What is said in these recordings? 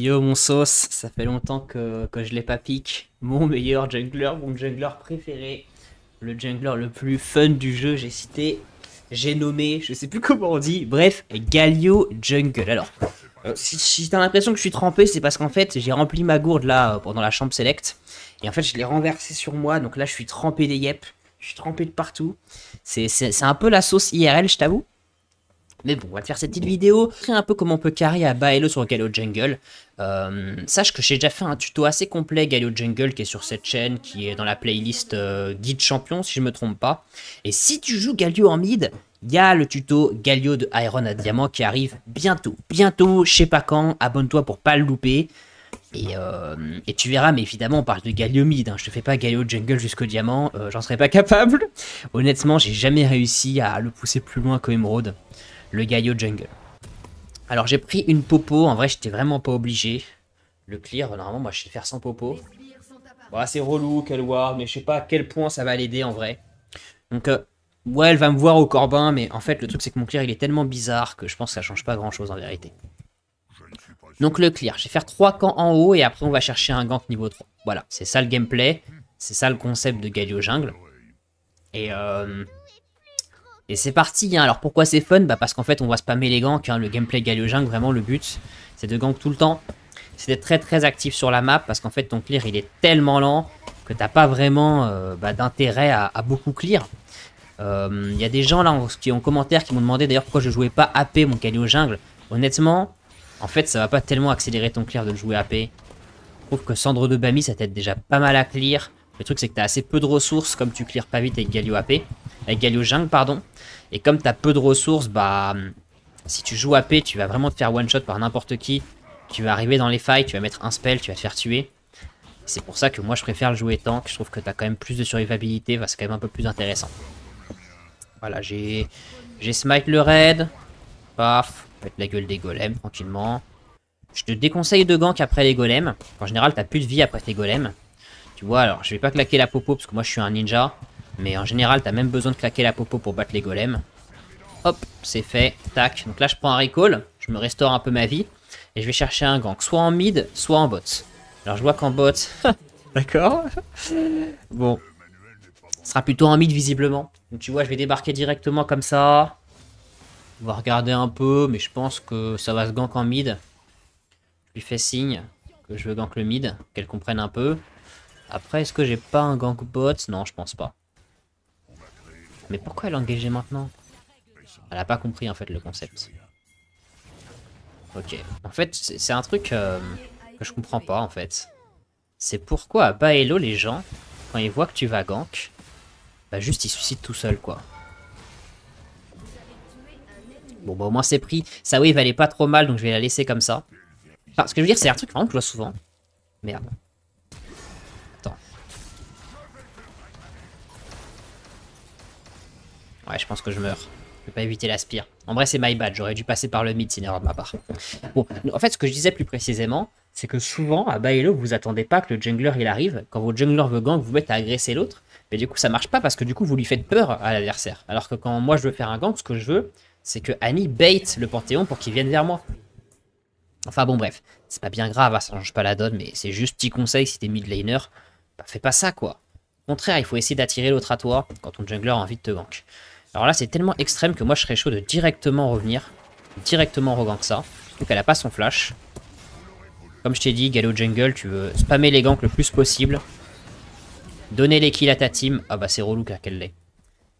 Yo mon sauce, ça fait longtemps que je l'ai pas pique. Mon meilleur jungler, mon jungler préféré, le jungler le plus fun du jeu, j'ai cité, j'ai nommé, je sais plus comment on dit, bref, Galio Jungle. Alors, si t'as l'impression que je suis trempé, c'est parce qu'en fait j'ai rempli ma gourde là pendant la chambre select, et en fait je l'ai renversé sur moi, donc là je suis trempé des yep, je suis trempé de partout. C'est un peu la sauce IRL, je t'avoue. Mais bon, on va te faire cette petite vidéo, montrer un peu comment on peut carry à bas elo sur Galio Jungle. Sache que j'ai déjà fait un tuto assez complet Galio Jungle qui est sur cette chaîne, qui est dans la playlist Guide Champion si je me trompe pas. Et si tu joues Galio en mid, il y a le tuto Galio de Iron à Diamant qui arrive bientôt. Bientôt, je sais pas quand, abonne-toi pour pas le louper. Et tu verras, mais évidemment on parle de Galio mid, hein. Je te fais pas Galio Jungle jusqu'au diamant, j'en serais pas capable. Honnêtement, j'ai jamais réussi à le pousser plus loin qu'au Emerald, le Galio Jungle. Alors j'ai pris une popo, en vrai j'étais vraiment pas obligé. Le clear, normalement moi je sais faire sans popo. Bon, c'est relou qu'elle ward, mais je sais pas à quel point ça va l'aider en vrai. Donc ouais, elle va me voir au corbin, mais en fait le truc c'est que mon clear il est tellement bizarre que je pense que ça change pas grand chose en vérité. Donc le clear, je vais faire 3 camps en haut et après on va chercher un gank niveau 3. Voilà, c'est ça le gameplay, c'est ça le concept de Galio Jungle. Et c'est parti, hein. Alors pourquoi c'est fun? Bah parce qu'en fait on va spammer les ganks, hein. Le gameplay Galio Jungle, vraiment le but c'est de gank tout le temps. C'est d'être très très actif sur la map parce qu'en fait ton clear il est tellement lent que t'as pas vraiment d'intérêt à beaucoup clear. Il y a des gens là qui ont commentaire qui m'ont demandé d'ailleurs pourquoi je jouais pas AP mon Galio Jungle. Honnêtement, en fait ça va pas tellement accélérer ton clear de le jouer AP. Je trouve que Cendre de Bami ça t'aide déjà pas mal à clear. Le truc c'est que t'as assez peu de ressources comme tu clears pas vite avec Galio AP. Avec Galio Jungle pardon. Et comme t'as peu de ressources, bah si tu joues AP, tu vas vraiment te faire one shot par n'importe qui. Tu vas arriver dans les fights, tu vas mettre un spell, tu vas te faire tuer. C'est pour ça que moi je préfère le jouer tank. Je trouve que t'as quand même plus de survivabilité, bah, c'est quand même un peu plus intéressant. Voilà, j'ai smite le raid. Paf, mettre la gueule des golems tranquillement. Je te déconseille de gank après les golems. En général, t'as plus de vie après tes golems. Tu vois, alors je vais pas claquer la popo parce que moi je suis un ninja. Mais en général, t'as même besoin de claquer la popo pour battre les golems. Hop, c'est fait. Tac. Donc là, je prends un recall. Je me restaure un peu ma vie. Et je vais chercher un gank. Soit en mid, soit en bot. Alors je vois qu'en bot... D'accord. Bon. Ce sera plutôt en mid, visiblement. Donc tu vois, je vais débarquer directement comme ça. On va regarder un peu. Mais je pense que ça va se gank en mid. Je lui fais signe que je veux gank le mid. Qu'elle comprenne un peu. Après, est-ce que j'ai pas un gank bot? Non, je pense pas. Mais pourquoi elle est engagée maintenant? Elle a pas compris en fait le concept. Ok. En fait, c'est un truc que je comprends pas en fait. C'est pourquoi à bas elo les gens, quand ils voient que tu vas gank, bah juste ils suicident tout seuls quoi. Bon bah au moins c'est pris. Sa wave elle est pas trop mal donc je vais la laisser comme ça. Enfin, ce que je veux dire c'est un truc vraiment que je vois souvent. Merde. Attends. Ouais, je pense que je meurs. Je vais pas éviter la spire. En vrai, c'est my bad. J'aurais dû passer par le mid, c'est une erreur de ma part. Bon, en fait, ce que je disais plus précisément, c'est que souvent, à bas elo, vous attendez pas que le jungler il arrive. Quand votre jungler veut gank, vous mettez à agresser l'autre. Mais du coup, ça marche pas parce que du coup, vous lui faites peur à l'adversaire. Alors que quand moi je veux faire un gank, ce que je veux, c'est que Annie bait le Panthéon pour qu'il vienne vers moi. Enfin bon, bref. C'est pas bien grave, ça change pas la donne, mais c'est juste petit conseil si t'es mid laner. Bah, fais pas ça quoi. Au contraire, il faut essayer d'attirer l'autre à toi quand ton jungler a envie de te gank. Alors là, c'est tellement extrême que moi, je serais chaud de directement revenir. Directement regank ça. Donc elle a pas son flash. Comme je t'ai dit, Galio Jungle, tu veux spammer les ganks le plus possible. Donner les kills à ta team. Ah bah c'est relou car qu'elle l'est.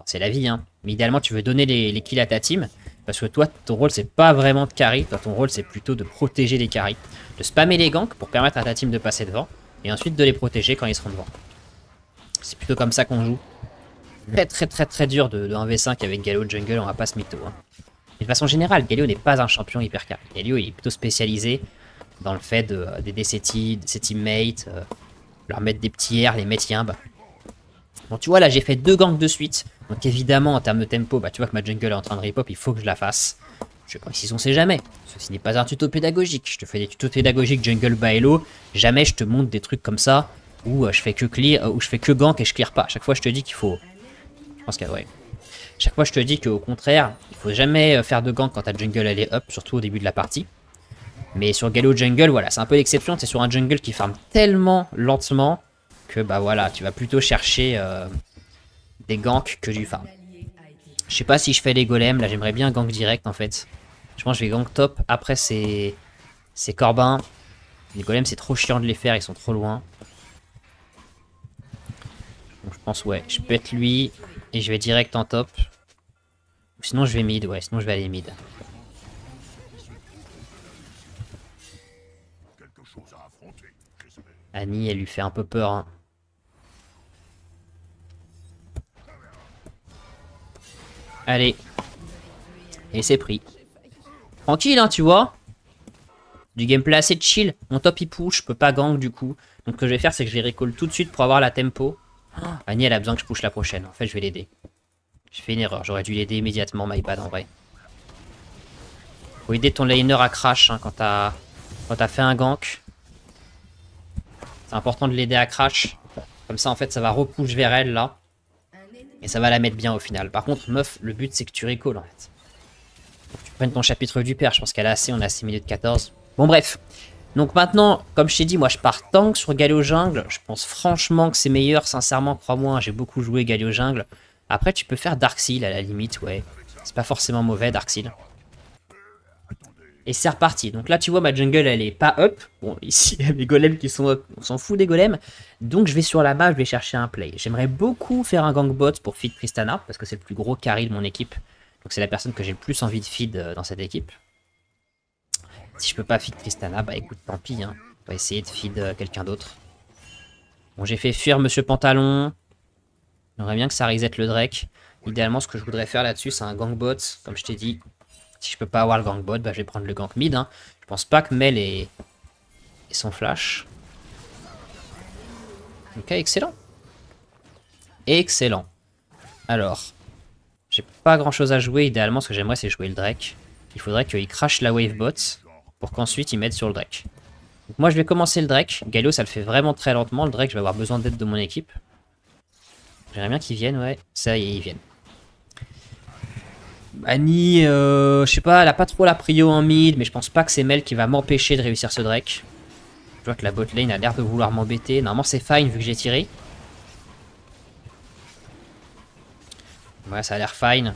C'est la vie, hein. Mais idéalement, tu veux donner les kills à ta team. Parce que toi, ton rôle, c'est pas vraiment de carry. Toi, ton rôle, c'est plutôt de protéger les carries. De spammer les ganks pour permettre à ta team de passer devant. Et ensuite de les protéger quand ils seront devant. C'est plutôt comme ça qu'on joue. Très dur de 1v5 avec Galio Jungle, on va pas se mytho. Hein. Et de façon générale, Galio n'est pas un champion hyper carré. Galio il est plutôt spécialisé dans le fait d'aider ses teammates, leur mettre des petits airs, les mettre yimb. Bon tu vois là j'ai fait 2 ganks de suite. Donc évidemment en termes de tempo, bah tu vois que ma jungle est en train de rip-hop, il faut que je la fasse. Je précise on sait jamais. Ceci n'est pas un tuto pédagogique. Je te fais des tutos pédagogiques jungle bas elo. Jamais je te montre des trucs comme ça où je fais que clear, où je fais que gank et je clear pas. À chaque fois je te dis qu'il faut... Je pense que ouais. Chaque fois je te dis qu'au contraire, il faut jamais faire de gank quand ta jungle elle est up, surtout au début de la partie. Mais sur Galio Jungle, voilà, c'est un peu l'exception. C'est sur un jungle qui farm tellement lentement que bah voilà, tu vas plutôt chercher des ganks que du farm. Je sais pas si je fais les golems, là j'aimerais bien gank direct en fait. Je pense que je vais gank top, après c'est Corbin. Les golems c'est trop chiant de les faire, ils sont trop loin. Donc je pense ouais, je pète lui et je vais direct en top. Ou sinon je vais mid, ouais, sinon je vais aller mid. Annie, elle lui fait un peu peur. Hein. Allez. Et c'est pris. Tranquille, hein, tu vois. Du gameplay assez chill. Mon top il push, je peux pas gank du coup. Donc ce que je vais faire, c'est que je vais recall tout de suite pour avoir la tempo. Oh, Annie, elle a besoin que je push la prochaine. En fait, je vais l'aider. J'ai fait une erreur, j'aurais dû l'aider immédiatement, my bad en vrai. Faut aider ton laner à crash hein, quand t'as fait un gank. C'est important de l'aider à crash. Comme ça, en fait, ça va repush vers elle, là. Et ça va la mettre bien au final. Par contre, meuf, le but, c'est que tu recalls, en fait. Faut que tu prennes ton chapitre du père. Je pense qu'elle a assez, on a 6 minutes 14. Bon, bref. Donc maintenant, comme je t'ai dit, moi, je pars tank sur Galio Jungle. Je pense franchement que c'est meilleur. Sincèrement, crois-moi, j'ai beaucoup joué Galio Jungle. Après, tu peux faire Darkseal, à la limite, ouais. C'est pas forcément mauvais, Darkseal. Et c'est reparti. Donc là, tu vois, ma jungle, elle est pas up. Bon, ici, il y a mes golems qui sont up. On s'en fout des golems. Donc, je vais sur la map, je vais chercher un play. J'aimerais beaucoup faire un gank bot pour feed Tristana, parce que c'est le plus gros carry de mon équipe. Donc, c'est la personne que j'ai le plus envie de feed dans cette équipe. Si je peux pas feed Tristana, bah écoute, tant pis. Hein. On va essayer de feed quelqu'un d'autre. Bon, j'ai fait fuir Monsieur Pantalon. J'aimerais bien que ça reset le Drake. Idéalement, ce que je voudrais faire là-dessus, c'est un gank bot, comme je t'ai dit. Si je peux pas avoir le gank bot, bah je vais prendre le gank mid. Hein. Je pense pas que Mel ait son flash. Ok, excellent. Excellent. Alors, j'ai pas grand chose à jouer. Idéalement, ce que j'aimerais, c'est jouer le Drake. Il faudrait qu'il crash la wave bot pour qu'ensuite il m'aide sur le Drake. Donc moi, je vais commencer le Drake. Galio, ça le fait vraiment très lentement. Le Drake, je vais avoir besoin d'aide de mon équipe. J'aimerais bien qu'ils viennent, ouais. Ça y est, ils viennent. Annie, je sais pas, elle a pas trop la prio en mid, mais je pense pas que c'est Mel qui va m'empêcher de réussir ce Drake. Je vois que la bot lane a l'air de vouloir m'embêter. Normalement c'est fine vu que j'ai tiré. Ouais, ça a l'air fine.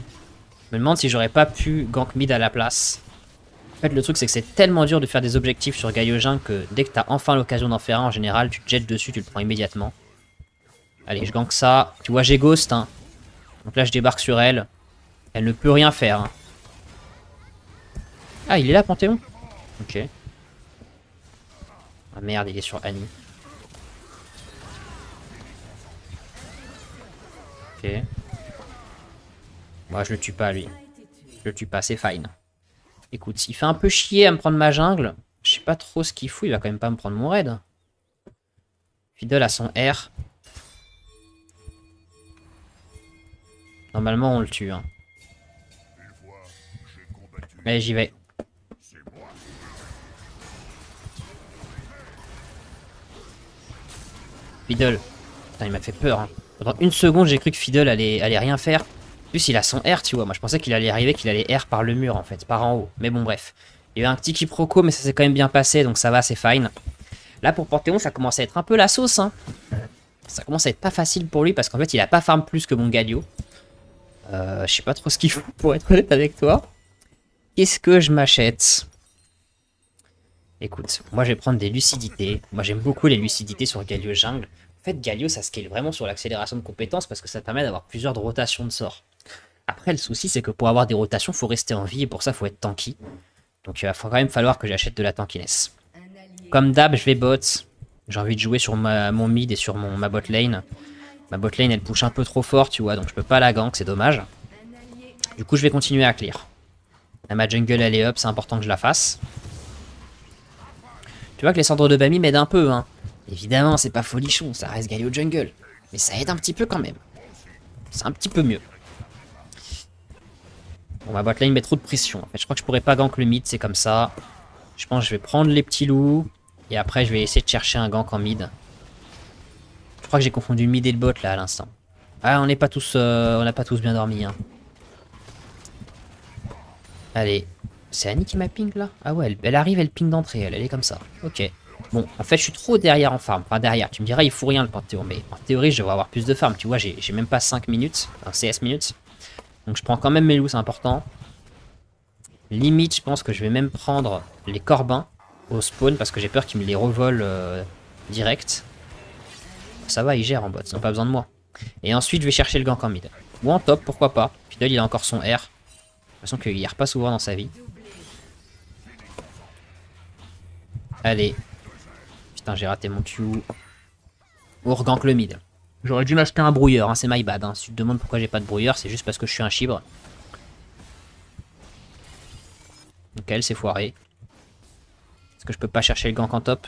Je me demande si j'aurais pas pu gank mid à la place. En fait, le truc c'est que c'est tellement dur de faire des objectifs sur Galio Jungle que dès que t'as enfin l'occasion d'en faire un, en général, tu te jettes dessus, tu le prends immédiatement. Allez, je gank ça. Tu vois, j'ai ghost. Hein. Donc là, je débarque sur elle. Elle ne peut rien faire. Hein. Ah, il est là, Panthéon? Ok. Ah merde, il est sur Annie. Ok. Moi, je le tue pas, lui. Je le tue pas, c'est fine. Écoute, il fait un peu chier à me prendre ma jungle. Je sais pas trop ce qu'il fout, il va quand même pas me prendre mon raid. Fiddle a son R. Normalement, on le tue. Hein. Allez, j'y vais. Fiddle. Putain, il m'a fait peur. Hein. Pendant une seconde, j'ai cru que Fiddle allait rien faire. En plus, il a son R, tu vois. Moi, je pensais qu'il allait arriver, qu'il allait R par le mur, en fait, par en haut. Mais bon, bref. Il y a eu un petit quiproquo, mais ça s'est quand même bien passé, donc ça va, c'est fine. Là, pour Panthéon, ça commence à être un peu la sauce. Hein. Ça commence à être pas facile pour lui, parce qu'en fait, il a pas farm plus que mon Galio. Je sais pas trop ce qu'il faut, pour être honnête avec toi. Qu'est-ce que je m'achète? Écoute, moi je vais prendre des lucidités. Moi j'aime beaucoup les lucidités sur Galio Jungle. En fait, Galio ça scale vraiment sur l'accélération de compétences parce que ça te permet d'avoir plusieurs de rotations de sorts. Après, le souci c'est que pour avoir des rotations, il faut rester en vie et pour ça, il faut être tanky. Donc il va quand même falloir que j'achète de la tankiness. Comme d'hab, je vais bot. J'ai envie de jouer sur mon mid et sur ma bot lane. Ma bot lane elle push un peu trop fort, tu vois, donc je peux pas la gank, c'est dommage. Du coup, je vais continuer à clear. Là, ma jungle elle est up, c'est important que je la fasse. Tu vois que les cendres de Bami m'aident un peu, hein. Évidemment, c'est pas folichon, ça reste Galio Jungle. Mais ça aide un petit peu quand même. C'est un petit peu mieux. Bon, ma botlane met trop de pression. En fait, je crois que je pourrais pas gank le mid, c'est comme ça. Je pense que je vais prendre les petits loups. Et après, je vais essayer de chercher un gank en mid. Je crois que j'ai confondu mid et le bot là à l'instant. Ah, on n'est pas tous, on n'a pas tous bien dormi, hein. Allez, C'est Annie qui m'a ping là? Ah ouais, elle arrive, elle ping d'entrée, elle est comme ça. Ok. Bon, en fait, je suis trop derrière en farm. Enfin, derrière, tu me diras, il faut rien le Panthéon. Mais en théorie, je devrais avoir plus de farm. Tu vois, j'ai même pas 5 minutes, enfin, CS minutes. Donc, je prends quand même mes loups, c'est important. Limite, je pense que je vais même prendre les corbins au spawn parce que j'ai peur qu'ils me les revolent direct. Ça va, ils gèrent en bot, ils n'ont pas besoin de moi. Et ensuite, je vais chercher le gank en mid. Ou en top, pourquoi pas. Fiddle, il a encore son R. De toute façon, qu'il erre pas souvent dans sa vie. Allez. Putain, j'ai raté mon Q. Or gank le mid. J'aurais dû m'acheter un brouilleur, hein, c'est my bad. Hein. Si tu te demandes pourquoi j'ai pas de brouilleur, c'est juste parce que je suis un chibre. Donc elle s'est foirée. Est-ce que je peux pas chercher le gank en top?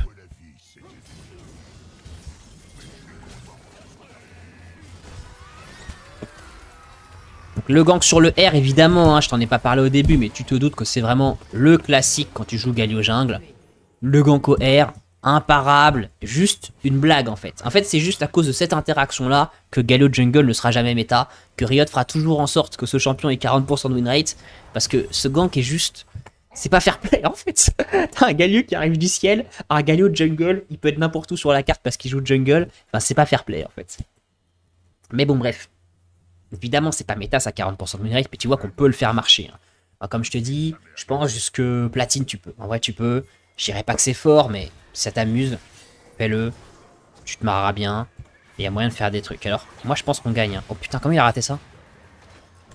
Donc le gank sur le R, évidemment, hein, je t'en ai pas parlé au début, mais tu te doutes que c'est vraiment le classique quand tu joues Galio jungle. Le gank au R, imparable, juste une blague en fait. En fait, c'est juste à cause de cette interaction-là que Galio jungle ne sera jamais méta, que Riot fera toujours en sorte que ce champion ait 40% de win rate, parce que ce gank est juste... C'est pas fair play en fait. T'as un Galio qui arrive du ciel, un Galio jungle, il peut être n'importe où sur la carte parce qu'il joue jungle. Enfin, c'est pas fair play en fait. Mais bon, bref. Évidemment, c'est pas méta, ça 40% de win rate, mais tu vois qu'on peut le faire marcher. Hein. Enfin, comme je te dis, je pense jusque platine, tu peux. En vrai, tu peux. Je dirais pas que c'est fort, mais si ça t'amuse, fais-le. Tu te marreras bien. Il y a moyen de faire des trucs. Alors, moi, je pense qu'on gagne. Hein. Oh putain, comment il a raté ça?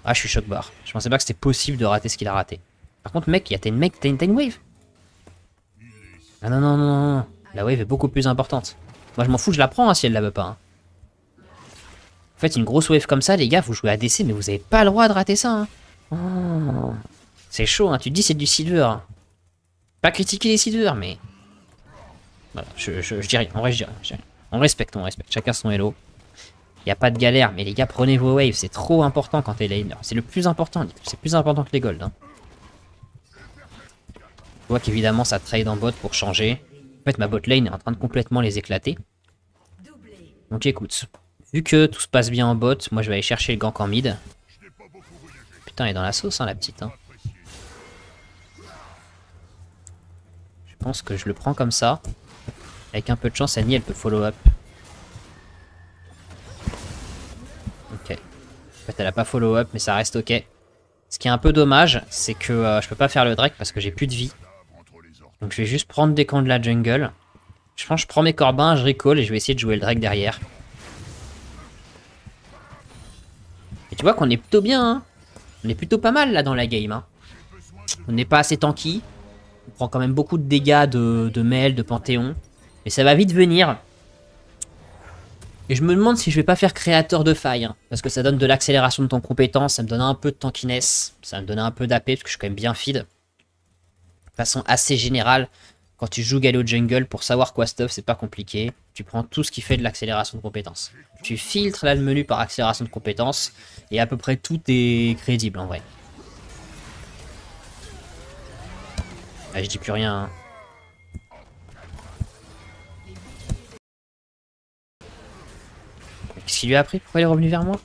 Ah, je suis choc barre. Je pensais pas que c'était possible de rater ce qu'il a raté. Par contre, mec, t'as une wave. Ah non, non, non, non, non. La wave est beaucoup plus importante. Moi, je m'en fous, je la prends hein, si elle la veut pas. Hein. En fait, une grosse wave comme ça, les gars, vous jouez ADC, mais vous avez pas le droit de rater ça. Hein. Oh. C'est chaud, hein. Tu te dis c'est du silver. Hein. Pas critiquer les silver, mais... Voilà, je dis rien. En vrai, je dis rien. On respecte, on respecte. Chacun son hello. Y a pas de galère, mais les gars, prenez vos waves. C'est trop important quand t'es laner. C'est le plus important. C'est plus important que les golds. Hein. Je vois qu'évidemment ça trade en bot pour changer. En fait ma bot lane est en train de complètement les éclater. Donc écoute, vu que tout se passe bien en bot, moi je vais aller chercher le gank en mid. Putain elle est dans la sauce hein la petite. Hein. Je pense que je le prends comme ça. Avec un peu de chance Annie elle peut follow up. Ok. En fait elle a pas follow up mais ça reste ok. Ce qui est un peu dommage c'est que je peux pas faire le Drake parce que j'ai plus de vie. Donc je vais juste prendre des camps de la jungle. Je pense que je prends mes corbins, je recall et je vais essayer de jouer le Drake derrière. Et tu vois qu'on est plutôt bien, hein. On est plutôt pas mal là dans la game. Hein. On n'est pas assez tanky. On prend quand même beaucoup de dégâts de Mel, de Panthéon. Mais ça va vite venir. Et je me demande si je vais pas faire créateur de faille. Hein, parce que ça donne de l'accélération de ton compétence, ça me donne un peu de tankiness. Ça me donne un peu d'AP parce que je suis quand même bien feed. De façon assez générale, quand tu joues Galio Jungle, pour savoir quoi stuff, c'est pas compliqué. Tu prends tout ce qui fait de l'accélération de compétences. Tu filtres là le menu par accélération de compétences, et à peu près tout est crédible en vrai. Ah, je dis plus rien. Hein. Qu'est-ce qu'il lui a appris? Pourquoi il est revenu vers moi?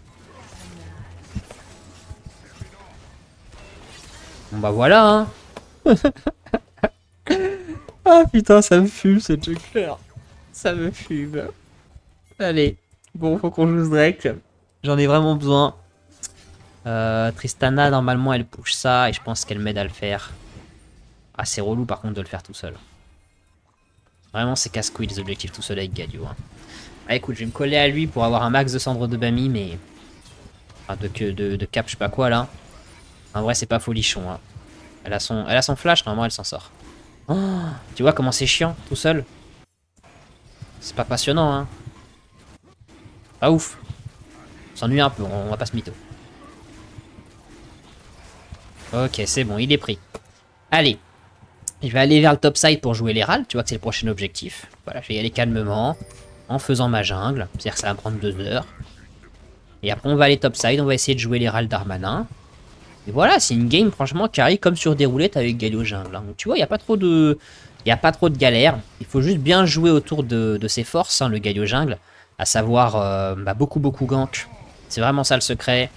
Bon bah voilà hein. Ah putain, ça me fume ce jungler. Ça me fume. Allez, bon, faut qu'on joue ce Drake. J'en ai vraiment besoin. Tristana, normalement, elle push ça et je pense qu'elle m'aide à le faire. Ah, c'est relou par contre de le faire tout seul. Vraiment, c'est casse-couille les objectifs tout seul avec Galio. Hein. Ah, écoute, je vais me coller à lui pour avoir un max de cendres de Bami, mais. Enfin, de cap, je sais pas quoi là. En vrai, c'est pas folichon. Hein. Elle a son flash, normalement, elle s'en sort. Oh, tu vois comment c'est chiant, tout seul. C'est pas passionnant, hein. Pas ouf. On s'ennuie un peu, on va pas se mytho. Ok, c'est bon, il est pris. Allez. Je vais aller vers le top side pour jouer les râles. Tu vois que c'est le prochain objectif. Voilà, je vais y aller calmement. En faisant ma jungle. C'est-à-dire que ça va me prendre 2 heures. Et après, on va aller top side. On va essayer de jouer les râles d'Armanin. Et voilà, c'est une game franchement qui arrive comme sur des roulettes avec Galio jungle. Hein. Donc tu vois, il n'y a pas trop de... Il n'y a pas trop de galère. Il faut juste bien jouer autour de ses forces, hein, le Galio jungle. À savoir beaucoup gank. C'est vraiment ça le secret.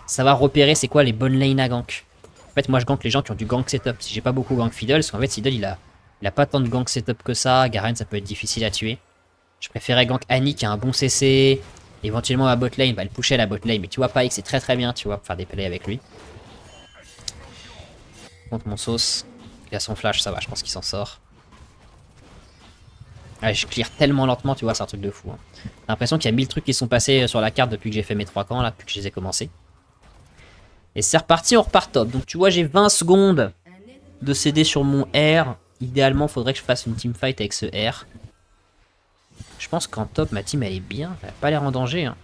Savoir repérer c'est quoi les bonnes lanes à gank. En fait, moi, je gank les gens qui ont du gank setup. Si j'ai pas beaucoup gank Fiddle, parce qu'en fait, Fiddle, il a pas tant de gank setup que ça. Garen, ça peut être difficile à tuer. Je préférais gank Annie qui a un bon CC. Éventuellement, à bot lane, le pusher à la bot lane. Mais tu vois, Pyke, c'est très très bien, tu vois, pour faire des plays avec lui. Contre mon sauce. Il a son flash, ça va, je pense qu'il s'en sort. Ouais, je clear tellement lentement, tu vois, c'est un truc de fou. Hein. J'ai l'impression qu'il y a 1000 trucs qui sont passés sur la carte depuis que j'ai fait mes 3 camps, là, depuis que je les ai commencés. Et c'est reparti, on repart top. Donc tu vois, j'ai 20 secondes de CD sur mon R. Idéalement, il faudrait que je fasse une teamfight avec ce R. Je pense qu'en top, ma team, elle est bien. Elle n'a pas l'air en danger. Hein.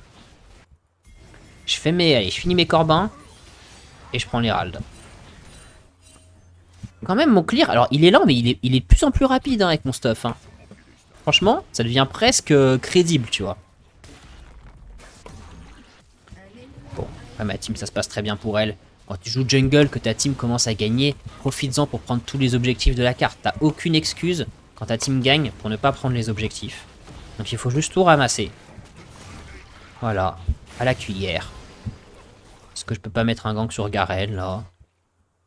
Allez, je finis mes corbins. Et je prends l'Herald. Quand même, mon clear, alors il est lent, mais il est de plus en plus rapide hein, avec mon stuff. Hein. Franchement, ça devient presque crédible, tu vois. Bon, après ma team, ça se passe très bien pour elle. Quand tu joues jungle, que ta team commence à gagner, profites-en pour prendre tous les objectifs de la carte. T'as aucune excuse quand ta team gagne pour ne pas prendre les objectifs. Donc il faut juste tout ramasser. Voilà, à la cuillère. Est-ce que je peux pas mettre un gank sur Garen, là?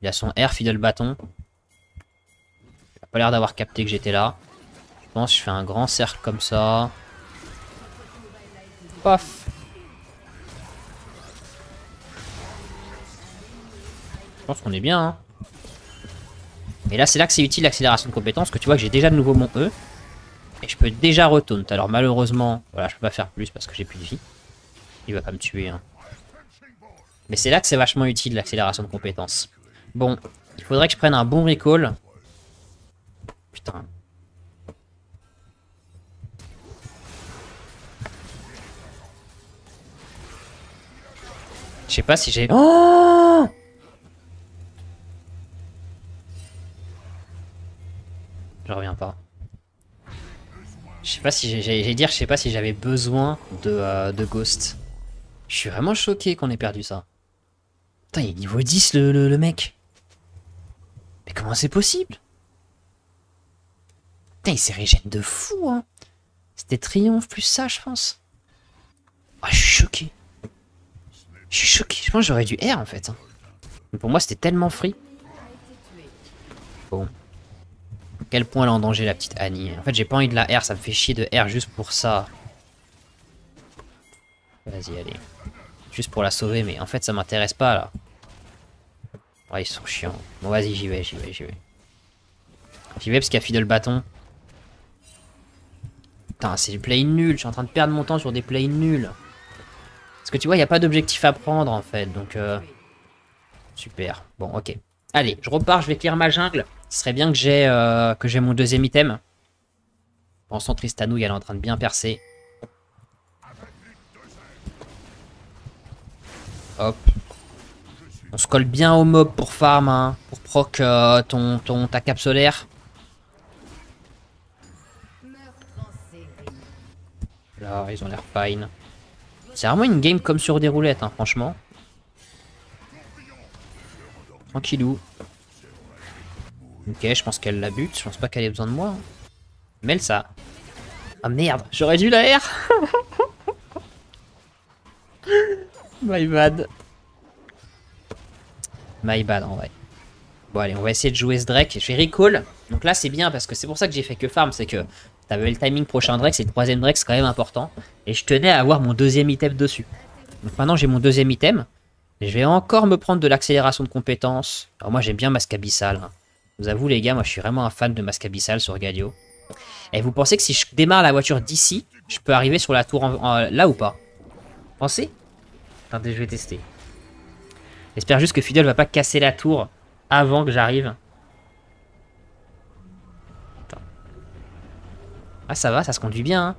Il a son R, Fiddle bâton. Il a pas l'air d'avoir capté que j'étais là. Je pense que je fais un grand cercle comme ça. Paf. Je pense qu'on est bien. Hein. Et là, c'est là que c'est utile l'accélération de compétences. Que tu vois que j'ai déjà de nouveau mon E. Et je peux déjà retaunt. Alors malheureusement, voilà, je peux pas faire plus parce que j'ai plus de vie. Il va pas me tuer. Hein. Mais c'est là que c'est vachement utile l'accélération de compétences. Bon, il faudrait que je prenne un bon recall. Putain. Je sais pas si j'ai... Oh! Je reviens pas. Je sais pas si j'allais dire, je sais pas si j'avais besoin de Ghost. Je suis vraiment choqué qu'on ait perdu ça. Putain, il est niveau 10 le mec. Mais comment c'est possible? Putain, il s'est régène de fou, hein. C'était triomphe plus ça, je pense. Ah, je suis choqué. Je suis choqué. Je pense que j'aurais dû R, en fait. Hein. Mais pour moi, c'était tellement free. Bon. Quel point elle est en danger, la petite Annie. En fait, j'ai pas envie de la R. Ça me fait chier de R juste pour ça. Vas-y, allez. Juste pour la sauver, mais en fait, ça m'intéresse pas, là. Ouais, ils sont chiants. Bon, vas-y, j'y vais. J'y vais parce qu'il y a Fiddle bâton. Putain, c'est des plays nuls. Je suis en train de perdre mon temps sur des plays nuls. Parce que tu vois, il n'y a pas d'objectif à prendre, en fait. Donc, super. Bon, ok. Allez, je repars. Je vais clear ma jungle. Ce serait bien que j'ai mon deuxième item. Pensons Tristanou, elle est en train de bien percer. Hop. On se colle bien au mob pour farm, hein, pour proc ta cape solaire. Là, ils ont l'air fine. C'est vraiment une game comme sur des roulettes, hein, franchement. Tranquillou. Ok, je pense qu'elle la bute. Je pense pas qu'elle ait besoin de moi. Hein. Mêle ça. Ah merde, j'aurais dû la R. My bad. My bad en vrai. Bon allez, on va essayer de jouer ce Drake. Je vais recall. Donc là c'est bien parce que c'est pour ça que j'ai fait que farm. C'est que t'avais le timing prochain Drake. C'est le troisième Drake, c'est quand même important. Et je tenais à avoir mon deuxième item dessus. Donc maintenant j'ai mon deuxième item. Je vais encore me prendre de l'accélération de compétences. Alors moi j'aime bien Masque Abyssal. Hein. Je vous avoue les gars, moi je suis vraiment un fan de Masque Abyssal sur Galio. Et vous pensez que si je démarre la voiture d'ici, je peux arriver sur la tour là ou pas? Pensez? Attendez, je vais tester. J'espère juste que Fiddle va pas casser la tour avant que j'arrive. Ah ça va, ça se conduit bien. Hein.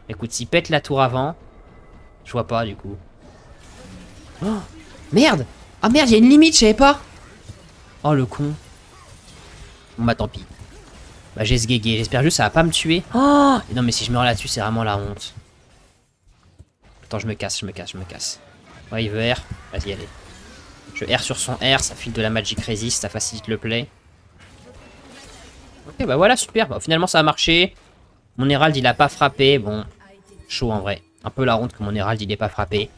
Écoute, s'il pète la tour avant, je vois pas du coup. Oh, merde! Ah merde, il y a une limite, je savais pas! Oh le con. Bon bah tant pis. Bah j'ai ce guégué, j'espère juste que ça va pas me tuer. Oh non mais si je meurs là-dessus, c'est vraiment la honte. Attends, je me casse. Ouais, il veut R. Vas-y, allez. Je R sur son R, ça file de la Magic Resist, ça facilite le play. Ok, bah voilà, super. Bah, finalement, ça a marché. Mon Herald, il a pas frappé. Bon, chaud en vrai. Un peu la honte que mon Herald, il ait pas frappé.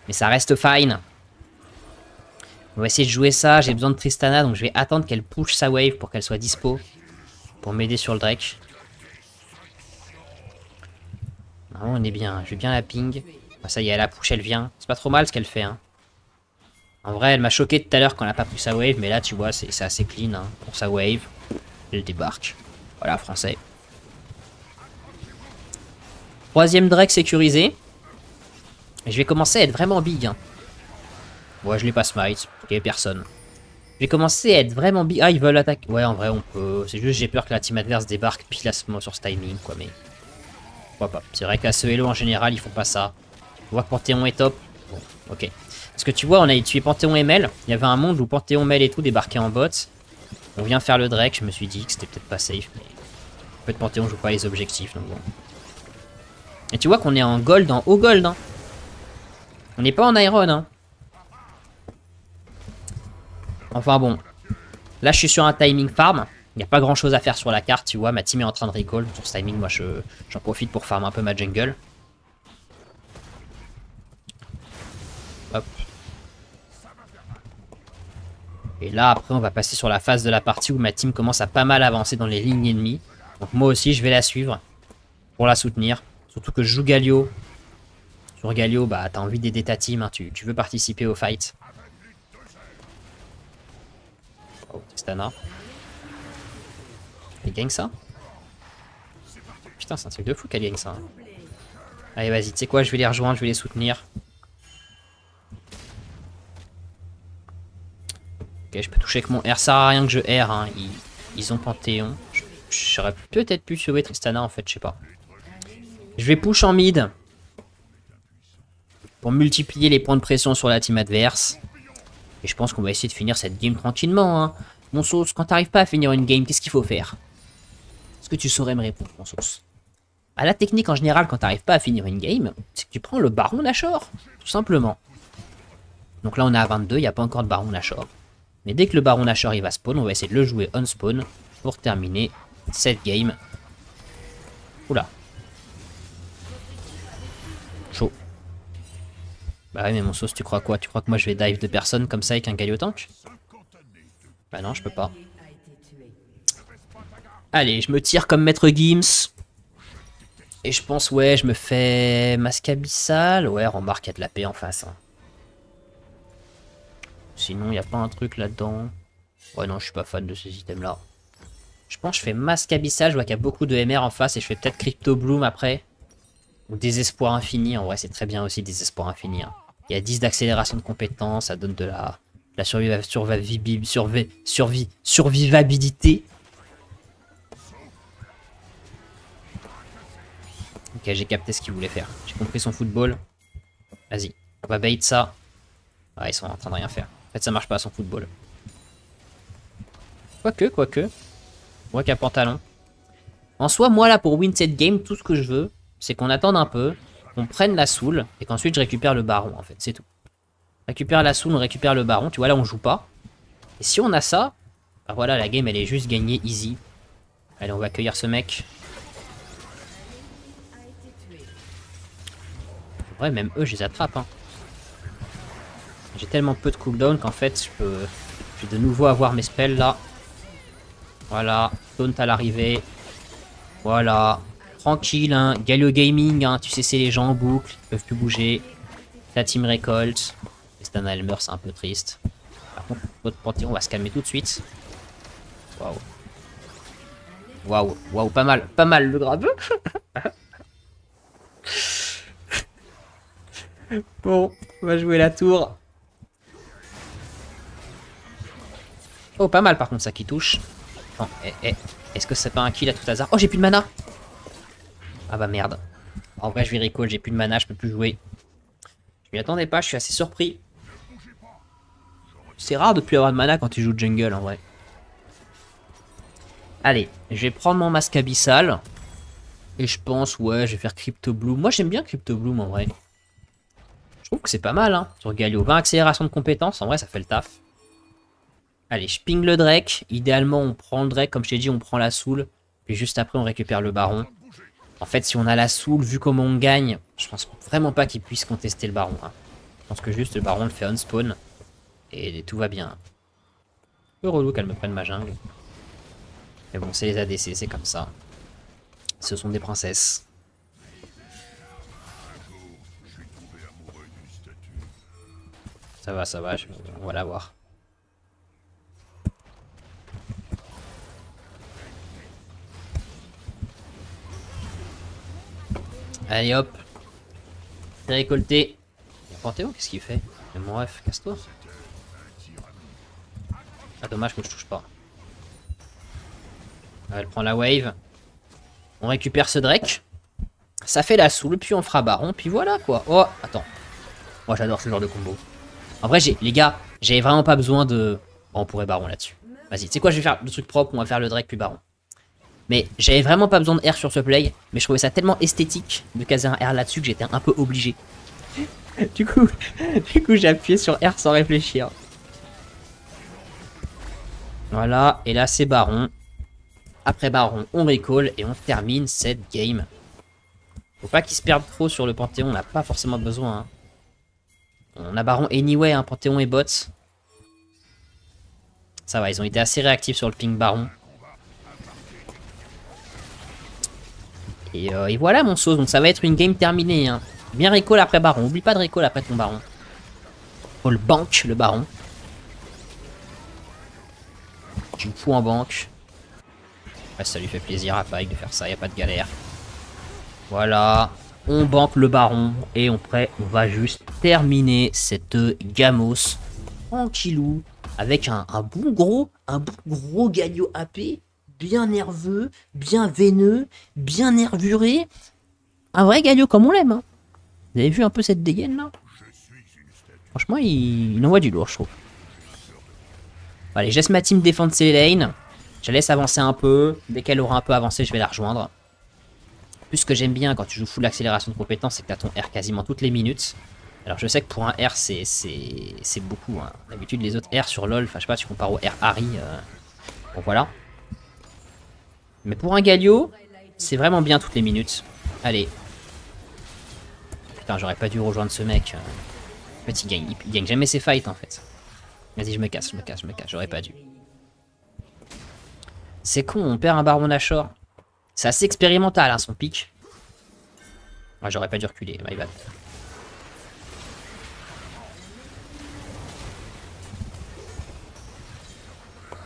Mais ça reste fine. On va essayer de jouer ça. J'ai besoin de Tristana, donc je vais attendre qu'elle push sa wave pour qu'elle soit dispo. Pour m'aider sur le Drake. Normalement, on est bien. Je vais bien la ping. Ah, ça y est, elle a push, elle vient. C'est pas trop mal ce qu'elle fait. Hein. En vrai, elle m'a choqué tout à l'heure quand elle a pas pris sa wave. Mais là, tu vois, c'est assez clean. Hein. Pour sa wave, elle débarque. Voilà, français. Troisième Drake sécurisé. Et je vais commencer à être vraiment big. Hein. Ouais, je l'ai pas smite. Ok, personne. Je vais commencer à être vraiment big. Ah, ils veulent attaquer. Ouais, en vrai, on peut. C'est juste, j'ai peur que la team adverse débarque pile à ce moment sur ce timing, quoi. Mais pourquoi pas. C'est vrai qu'à ce Hello en général, ils font pas ça. On voit que Panthéon est top. Bon, ok. Parce que tu vois, on a tué Panthéon et Mel. Il y avait un monde où Panthéon, Mel et tout débarquaient en bot. On vient faire le Drake. Je me suis dit que c'était peut-être pas safe. Mais en fait, Panthéon joue pas les objectifs. Donc bon. Et tu vois qu'on est en gold, en haut gold. Hein. On n'est pas en iron. Hein. Enfin bon. Là, je suis sur un timing farm. Il n'y a pas grand chose à faire sur la carte, tu vois. Ma team est en train de recall. Sur ce timing, moi, j'en profite pour farm un peu ma jungle. Hop. Et là, après, on va passer sur la phase de la partie où ma team commence à pas mal avancer dans les lignes ennemies. Donc moi aussi, je vais la suivre pour la soutenir. Surtout que je joue Galio. Sur Galio, bah, t'as envie d'aider ta team. Hein. Tu veux participer au fight. Oh, Tristana. Elle gagne ça? Putain, c'est un truc de fou qu'elle gagne ça. Hein. Allez, vas-y, tu sais quoi, je vais les rejoindre, je vais les soutenir. Ok, je peux toucher avec mon R. Ça sert à rien que je R. Hein. Ils ont Panthéon. J'aurais peut-être pu sauver Tristana, en fait, je sais pas. Je vais push en mid. Pour multiplier les points de pression sur la team adverse. Et je pense qu'on va essayer de finir cette game tranquillement. Hein. Mon sauce, quand t'arrives pas à finir une game, qu'est-ce qu'il faut faire? Est-ce que tu saurais me répondre, mon sauce? À la technique, en général, quand t'arrives pas à finir une game, c'est que tu prends le baron Nashor. Tout simplement. Donc là, on est à 22, il n'y a pas encore de baron Nashor. Mais dès que le baron Nashor il va spawn, on va essayer de le jouer on spawn pour terminer cette game. Oula. Chaud. Bah ouais, mais mon sauce, tu crois quoi? Tu crois que moi je vais dive de personne comme ça avec un Galio tank? Bah non, je peux pas. Allez, je me tire comme Maître Gims. Et je pense, ouais, je me fais masque abyssal. Ouais, remarque, il y a de la paix en face. Hein. Sinon, il n'y a pas un truc là-dedans. Ouais, non, je suis pas fan de ces items-là. Je pense que je fais masque abyssal. Je vois qu'il y a beaucoup de MR en face. Et je fais peut-être Crypto Bloom après. Ou Désespoir infini. En vrai, c'est très bien aussi, Désespoir infini. Hein. Il y a 10 d'accélération de compétences. Ça donne de la survivabilité. Ok, j'ai capté ce qu'il voulait faire. J'ai compris son football. Vas-y, on va bait ça. Ah, ils sont en train de rien faire. En fait, ça marche pas son football. Quoique. Moi qui a pantalon. En soi, moi là, pour win cette game, tout ce que je veux, c'est qu'on attende un peu, qu'on prenne la soul, et qu'ensuite je récupère le baron, en fait, c'est tout. Récupère la soul, on récupère le baron. Tu vois, là, on joue pas. Et si on a ça, bah voilà, la game, elle est juste gagnée easy. Allez, on va accueillir ce mec. Ouais, même eux, je les attrape. Hein. J'ai tellement peu de cooldown qu'en fait, je vais de nouveau avoir mes spells là. Voilà, taunt à l'arrivée. Voilà, tranquille, hein. Galio Gaming, hein. Tu sais, c'est les gens en boucle, ils peuvent plus bouger. La team récolte. Tristana, elle meurt, c'est un peu triste. Par contre, notre Panthéon va se calmer tout de suite. Waouh, pas mal le grave. Bon, on va jouer la tour. Oh, pas mal par contre ça qui touche. Non, est-ce que c'est pas un kill à tout hasard? Oh, j'ai plus de mana. Ah bah merde. En vrai, je vais recall, j'ai plus de mana, je peux plus jouer. Je m'y attendais pas, je suis assez surpris. C'est rare de plus avoir de mana quand tu joues jungle en vrai. Allez, je vais prendre mon masque abyssal. Et je pense, ouais, je vais faire Crypto Bloom. Moi j'aime bien Crypto Bloom en vrai. Je trouve que c'est pas mal, hein. Sur Galio, 20 accélération de compétences, en vrai, ça fait le taf. Allez, je ping le Drake. Idéalement, on prend le Drake, comme je t'ai dit, on prend la soul. Puis juste après, on récupère le baron. En fait, si on a la soul, vu comment on gagne, je pense vraiment pas qu'il puisse contester le baron. Hein. Je pense que juste le baron le fait on spawn. Et tout va bien. Un peu relou qu'elle me prenne ma jungle. Mais bon, c'est les ADC, c'est comme ça. Ce sont des princesses. Ça va, on va la voir. Allez hop. C'est récolté. Panthéon, qu'est-ce qu'il fait? Mon ref, casse-toi. Ah, dommage que je touche pas. Elle prend la wave. On récupère ce Drake. Ça fait la soul, puis on fera baron, puis voilà quoi. Oh, attends. Moi j'adore ce genre de combo. En vrai, les gars, j'avais vraiment pas besoin de... Bon, on pourrait baron là-dessus. Vas-y, tu sais quoi, je vais faire le truc propre, on va faire le Drake puis baron. Mais j'avais vraiment pas besoin de R sur ce play, mais je trouvais ça tellement esthétique de caser un R là-dessus que j'étais un peu obligé. du coup j'ai appuyé sur R sans réfléchir. Voilà, et là c'est baron. Après baron, on recall et on termine cette game. Faut pas qu'ils se perdent trop sur le Panthéon, on n'a pas forcément besoin. Hein. On a baron anyway, hein, Panthéon et bots. Ça va, ils ont été assez réactifs sur le ping baron. Et voilà mon sauce, donc ça va être une game terminée. Hein. Bien recall après baron, oublie pas de recall après ton baron. Faut le bank, le baron. Tu me fous en banque. Ouais, ça lui fait plaisir à Pike de faire ça, y a pas de galère. Voilà, on banque le baron et on va juste terminer cette gamos tranquillou avec un bon gros Galio AP, bien nerveux, bien veineux, bien nervuré. Un vrai Galio comme on l'aime. Hein. Vous avez vu un peu cette dégaine là? Franchement, il envoie du lourd, je trouve. Allez, je laisse ma team défendre ses lanes. Je la laisse avancer un peu. Dès qu'elle aura un peu avancé, je vais la rejoindre. Plus ce que j'aime bien quand tu joues full accélération de compétences, c'est que tu as ton R quasiment toutes les minutes. Alors je sais que pour un R, c'est beaucoup. Hein. D'habitude, les autres R sur LoL, enfin je sais pas, tu compares au R Harry. Bon voilà. Mais pour un Galio, c'est vraiment bien toutes les minutes. Allez. Putain, j'aurais pas dû rejoindre ce mec. En fait, il gagne jamais ses fights en fait. Vas-y, je me casse, j'aurais pas dû. C'est con, on perd un baron Nashor. C'est assez expérimental, hein, son pic. Ouais, j'aurais pas dû reculer, my bad.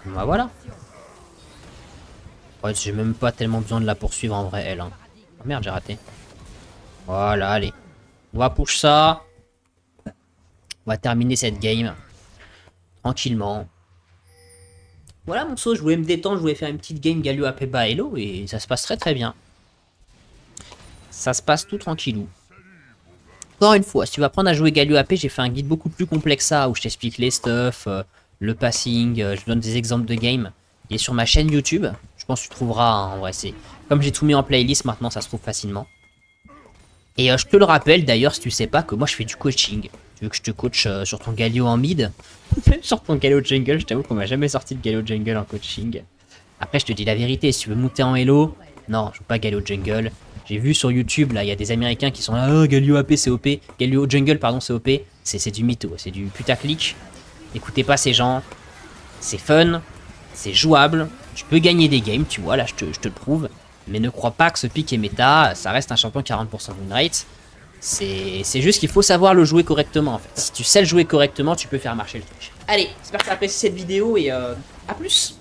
Bah voilà. Ouais, j'ai même pas tellement besoin de la poursuivre en vrai, elle. Hein. Oh merde, j'ai raté. Voilà, allez. On va push ça. On va terminer cette game. Tranquillement. Voilà mon sauce, je voulais me détendre, je voulais faire une petite game Galio AP bas Hello et ça se passe très bien. Ça se passe tout tranquillou. Encore une fois, si tu vas apprendre à jouer Galio AP, j'ai fait un guide beaucoup plus complexe ça, où je t'explique les stuff, le passing, je donne des exemples de game. Il est sur ma chaîne YouTube, je pense que tu trouveras, hein, en vrai, c'est... Comme j'ai tout mis en playlist, maintenant ça se trouve facilement. Et je te le rappelle d'ailleurs, si tu sais pas, que moi je fais du coaching. Tu veux que je te coach sur ton Galio en mid? Sur ton Galio jungle, je t'avoue qu'on m'a jamais sorti de Galio jungle en coaching. Après, je te dis la vérité, si tu veux monter en Elo, non, je joue pas Galio jungle. J'ai vu sur YouTube, là, il y a des Américains qui sont là, oh, Galio AP c'est OP, Galio jungle, pardon, c'est OP. C'est du mytho, c'est du putaclic. Écoutez pas ces gens, c'est fun, c'est jouable, tu peux gagner des games, tu vois, là, je te le prouve. Mais ne crois pas que ce pick est méta, ça reste un champion 40% win rate. C'est juste qu'il faut savoir le jouer correctement en fait. Si tu sais le jouer correctement, tu peux faire marcher le truc. Allez, j'espère que tu as apprécié cette vidéo et à plus.